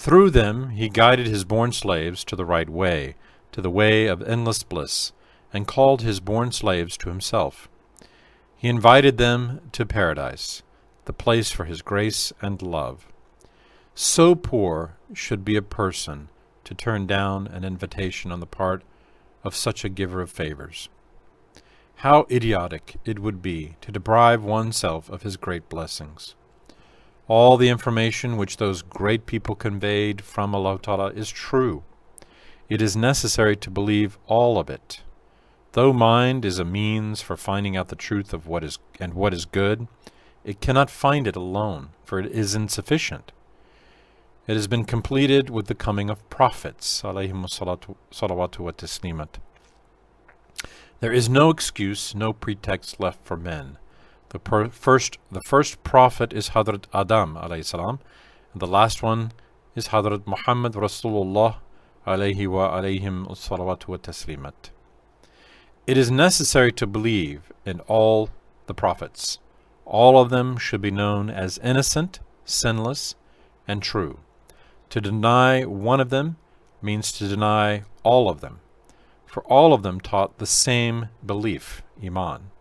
Through them he guided his born slaves to the right way, to the way of endless bliss, and called his born slaves to himself. He invited them to paradise, the place for his grace and love. So poor should be a person to turn down an invitation on the part of such a giver of favors. How idiotic it would be to deprive oneself of his great blessings. All the information which those great people conveyed from Allah Ta'ala is true. It is necessary to believe all of it. Though mind is a means for finding out the truth of what is good, it cannot find it alone, for it is insufficient. It has been completed with the coming of prophets, alaihim salawâtu wa teslîmât. There is no excuse, no pretext left for men. The first prophet is Hadrat Adam alayhi salam, and the last one is Hadrat Muhammad Rasulullah alayhi wa alaihim salawâtu wa teslîmât. It is necessary to believe in all the prophets. All of them should be known as innocent, sinless, and true. To deny one of them means to deny all of them, for all of them taught the same belief, iman.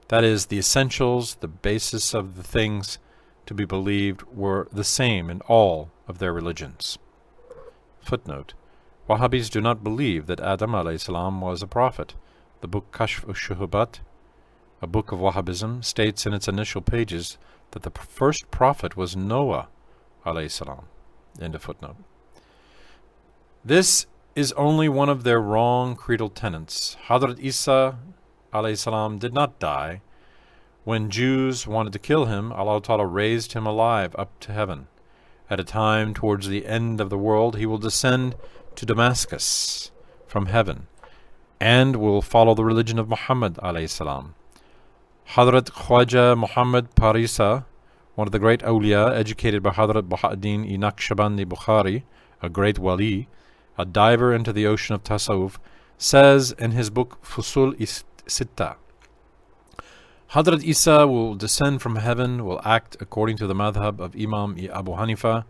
That is, the essentials, the basis of the things to be believed were the same in all of their religions. Footnote: Wahhabis do not believe that Adam alayhi salam was a prophet. The book Kashf al-Shuhubat, a book of Wahhabism, states in its initial pages that the first prophet was Noah alayhi salam. End of footnote. This is only one of their wrong creedal tenets. Hadrat Isa alayhi salam did not die. When Jews wanted to kill him, Allah Ta'ala raised him alive up to heaven. At a time towards the end of the world, he will descend to Damascus from heaven and will follow the religion of Muhammad alayhi salam. Hadrat Khwaja Muhammad Parisa, one of the great awliya, educated by Hadrat Baha'uddin Naqshbandi Bukhari, a great wali, a diver into the ocean of tasawwuf, says in his book Fusul Sitta, Hadrat Isa will descend from heaven, will act according to the madhab of Imam Abu Hanifa,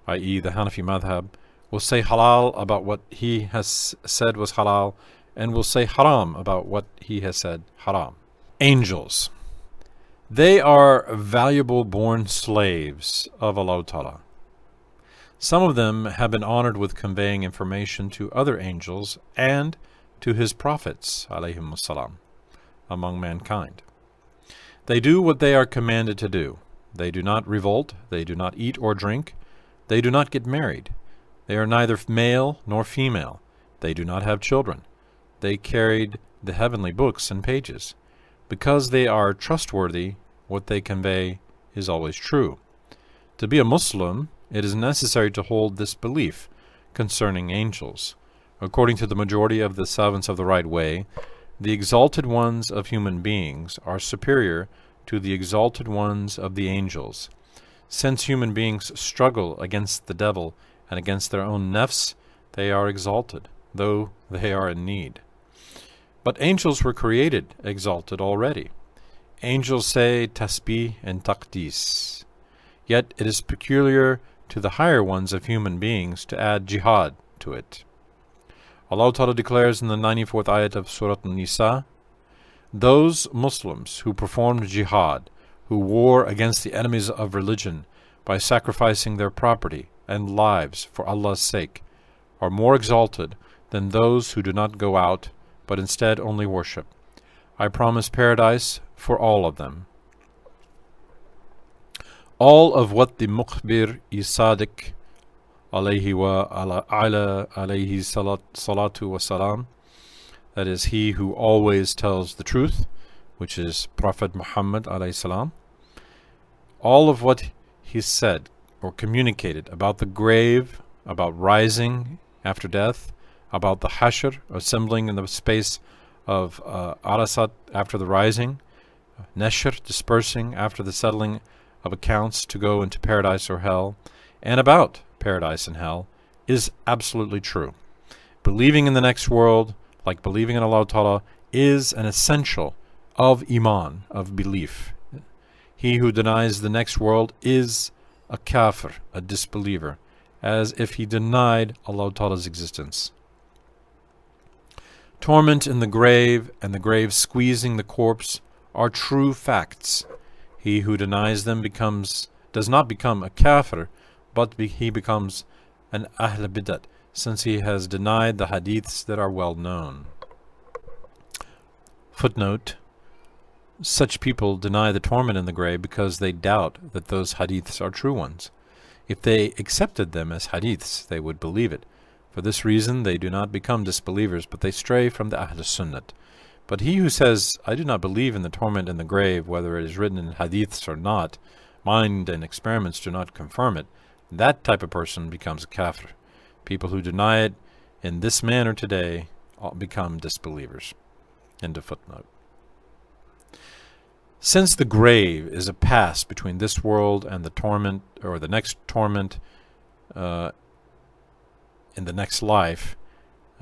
i.e. the Hanafi madhab, will say halal about what he has said was halal, and will say haram about what he has said haram. Angels. They are valuable born slaves of Allah Ta'ala. Some of them have been honored with conveying information to other angels and to his prophets, alaihim salam, among mankind. They do what they are commanded to do. They do not revolt, they do not eat or drink, they do not get married. They are neither male nor female. They do not have children. They carried the heavenly books and pages. Because they are trustworthy, what they convey is always true. To be a Muslim, it is necessary to hold this belief concerning angels. According to the majority of the servants of the right way, the exalted ones of human beings are superior to the exalted ones of the angels. Since human beings struggle against the devil and against their own nafs, they are exalted, though they are in need. But angels were created exalted already. Angels say tasbih and taqdis. Yet it is peculiar to the higher ones of human beings to add jihad to it. Allah Ta'ala declares in the 94th ayat of Surah An-Nisa, those Muslims who performed jihad, who war against the enemies of religion by sacrificing their property and lives for Allah's sake, are more exalted than those who do not go out, but instead only worship. I promise paradise for all of them. All of what the Mukhbir Sadiq alayhi wa alayhi salawâtu wa salam, that is, he who always tells the truth, which is Prophet Muhammad alayhi salam, all of what he said or communicated about the grave, about rising after death, about the hashr, assembling in the space of arasat after the rising, nashr, dispersing after the settling of accounts to go into paradise or hell, and about paradise and hell, is absolutely true. Believing in the next world, like believing in Allah Ta'ala, is an essential of iman, of belief. He who denies the next world is a kafir, a disbeliever, as if he denied Allah Ta'ala's existence. Torment in the grave and the grave squeezing the corpse are true facts. He who denies them does not become a kafir, but he becomes an ahl bidat, since he has denied the hadiths that are well known. Footnote: such people deny the torment in the grave because they doubt that those hadiths are true ones. If they accepted them as hadiths, they would believe it. For this reason, they do not become disbelievers, but they stray from the Ahl Sunnat. But he who says, I do not believe in the torment in the grave, whether it is written in hadiths or not, mind and experiments do not confirm it, that type of person becomes a kafir. People who deny it in this manner today become disbelievers. End of footnote. Since the grave is a pass between this world and the torment, or the next torment in the next life,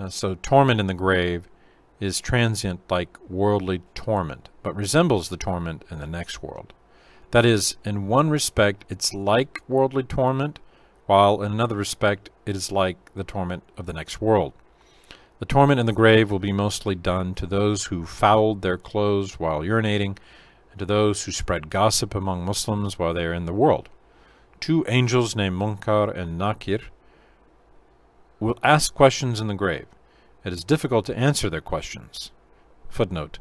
so torment in the grave is transient like worldly torment, but resembles the torment in the next world. That is, in one respect it's like worldly torment, while in another respect it is like the torment of the next world. The torment in the grave will be mostly done to those who fouled their clothes while urinating, and to those who spread gossip among Muslims while they are in the world. Two angels named Munkar and Nakir will ask questions in the grave. It is difficult to answer their questions. Footnote: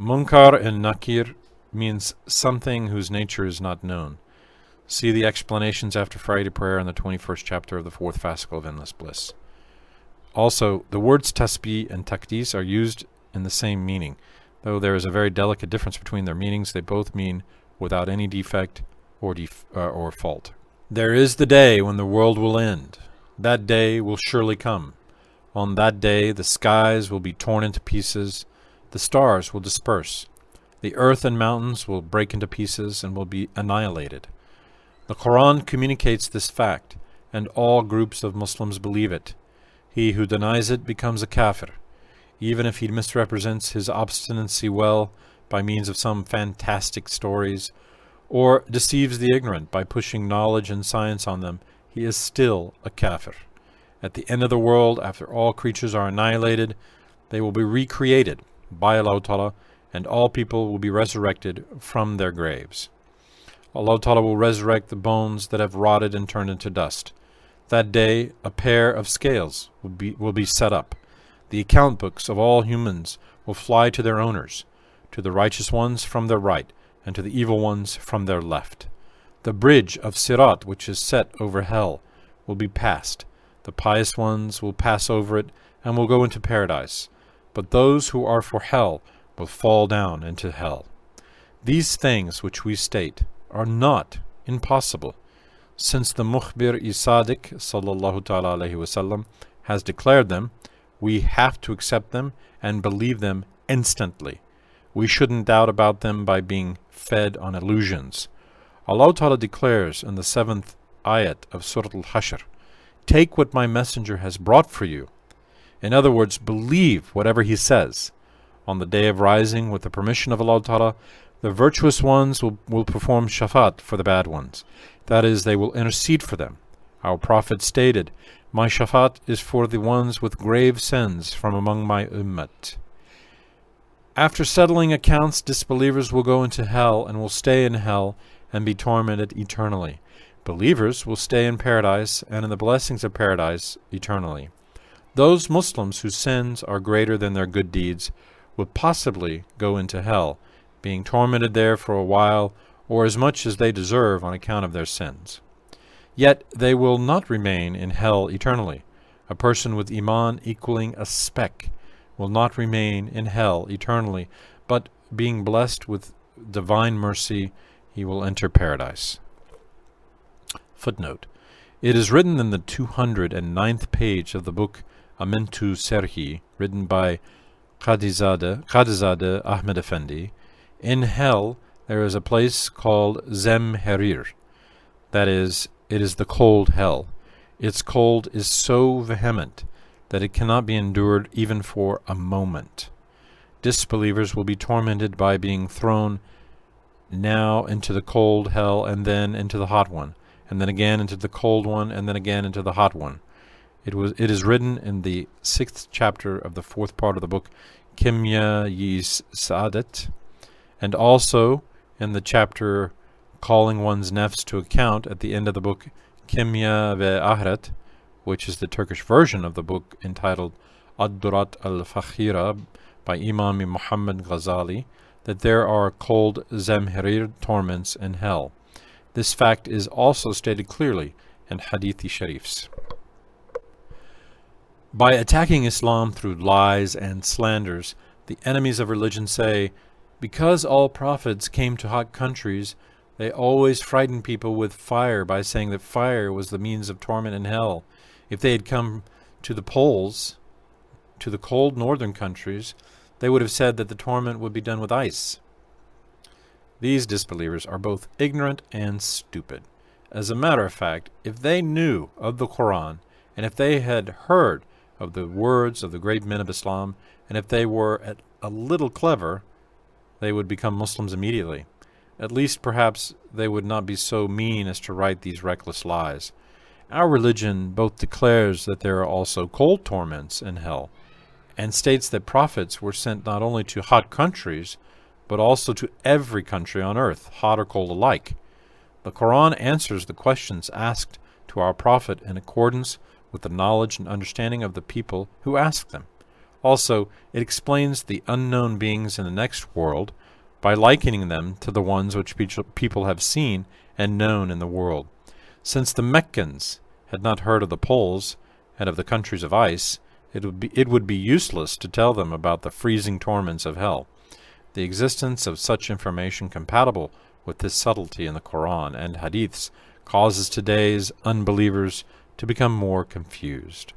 Munkar and Nakir means something whose nature is not known. See the explanations after Friday prayer in the 21st chapter of the 4th Fascicle of Endless Bliss. Also, the words tasbih and takdis are used in the same meaning. Though there is a very delicate difference between their meanings, they both mean without any defect or fault. There is the day when the world will end. That day will surely come. On that day the skies will be torn into pieces, the stars will disperse, the earth and mountains will break into pieces and will be annihilated. The Quran communicates this fact, and all groups of Muslims believe it. He who denies it becomes a kafir, even if he misrepresents his obstinacy well by means of some fantastic stories, or deceives the ignorant by pushing knowledge and science on them. He is still a kafir. At the end of the world, after all creatures are annihilated, they will be recreated by Allah Ta'ala, and all people will be resurrected from their graves. Allah Ta'ala will resurrect the bones that have rotted and turned into dust. That day, a pair of scales will be set up. The account books of all humans will fly to their owners, to the righteous ones from their right, and to the evil ones from their left. The bridge of Sirat, which is set over hell, will be passed. The pious ones will pass over it and will go into paradise, but those who are for hell will fall down into hell. These things which we state are not impossible, since the Mukhbir-i-Sadiq sallallahu ta'ala alayhi wasallam has declared them. We have to accept them and believe them instantly. We shouldn't doubt about them by being fed on illusions. Allah Ta'ala declares in the 7th ayat of Surah Al-Hashr, take what my messenger has brought for you. In other words, believe whatever he says. On the day of rising, with the permission of Allah Ta'ala, the virtuous ones will perform shafat for the bad ones. That is, they will intercede for them. Our Prophet stated, my shafat is for the ones with grave sins from among my ummat. After settling accounts, disbelievers will go into hell and will stay in hell and be tormented eternally. Believers will stay in paradise and in the blessings of paradise eternally. Those Muslims whose sins are greater than their good deeds will possibly go into hell, being tormented there for a while or as much as they deserve on account of their sins. Yet they will not remain in hell eternally. A person with iman equaling a speck will not remain in hell eternally, but being blessed with divine mercy, he will enter paradise. Footnote: it is written in the 209th page of the book Amintu Serhi, written by Qadizadeh Ahmed Effendi, in hell there is a place called Zemherir. That is, it is the cold hell. Its cold is so vehement that it cannot be endured even for a moment. Disbelievers will be tormented by being thrown now into the cold hell and then into the hot one, and then again into the cold one, and then again into the hot one. It is written in the 6th chapter of the 4th part of the book, Kimya Yis Sa'adat, and also in the chapter calling one's nafs to account at the end of the book, Kimya ve Ahret, which is the Turkish version of the book entitled Ad-Durat al-Fakhira by Imam Muhammad Ghazali, that there are cold Zamhirir torments in hell. This fact is also stated clearly in Hadithi Sharifs. By attacking Islam through lies and slanders, the enemies of religion say, because all prophets came to hot countries, they always frightened people with fire by saying that fire was the means of torment in hell. If they had come to the poles, to the cold northern countries, they would have said that the torment would be done with ice. These disbelievers are both ignorant and stupid. As a matter of fact, if they knew of the Quran, and if they had heard of the words of the great men of Islam, and if they were a little clever, they would become Muslims immediately. At least perhaps they would not be so mean as to write these reckless lies. Our religion both declares that there are also cold torments in hell, and states that prophets were sent not only to hot countries, but also to every country on earth, hot or cold alike. The Quran answers the questions asked to our prophet in accordance with the knowledge and understanding of the people who ask them. Also, it explains the unknown beings in the next world by likening them to the ones which people have seen and known in the world. Since the Meccans had not heard of the poles and of the countries of ice, it would be useless to tell them about the freezing torments of hell. The existence of such information compatible with this subtlety in the Quran and Hadiths causes today's unbelievers to become more confused.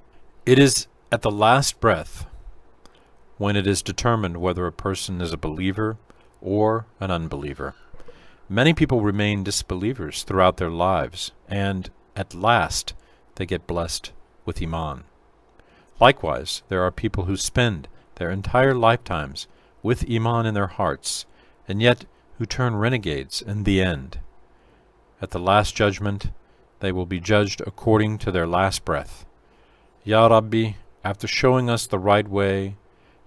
It is at the last breath, when it is determined whether a person is a believer or an unbeliever. Many people remain disbelievers throughout their lives, and at last they get blessed with Iman. Likewise, there are people who spend their entire lifetimes with Iman in their hearts, and yet who turn renegades in the end. At the last judgment, they will be judged according to their last breath. Ya Rabbi, after showing us the right way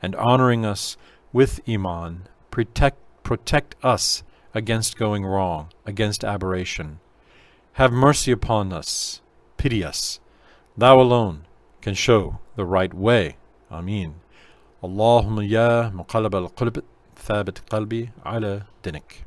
and honoring us with Iman, protect us against going wrong, against aberration. Have mercy upon us, pity us. Thou alone can show the right way. Ameen. Allahumma ya muqallib al-qulub, thabit qalbi ala dinik.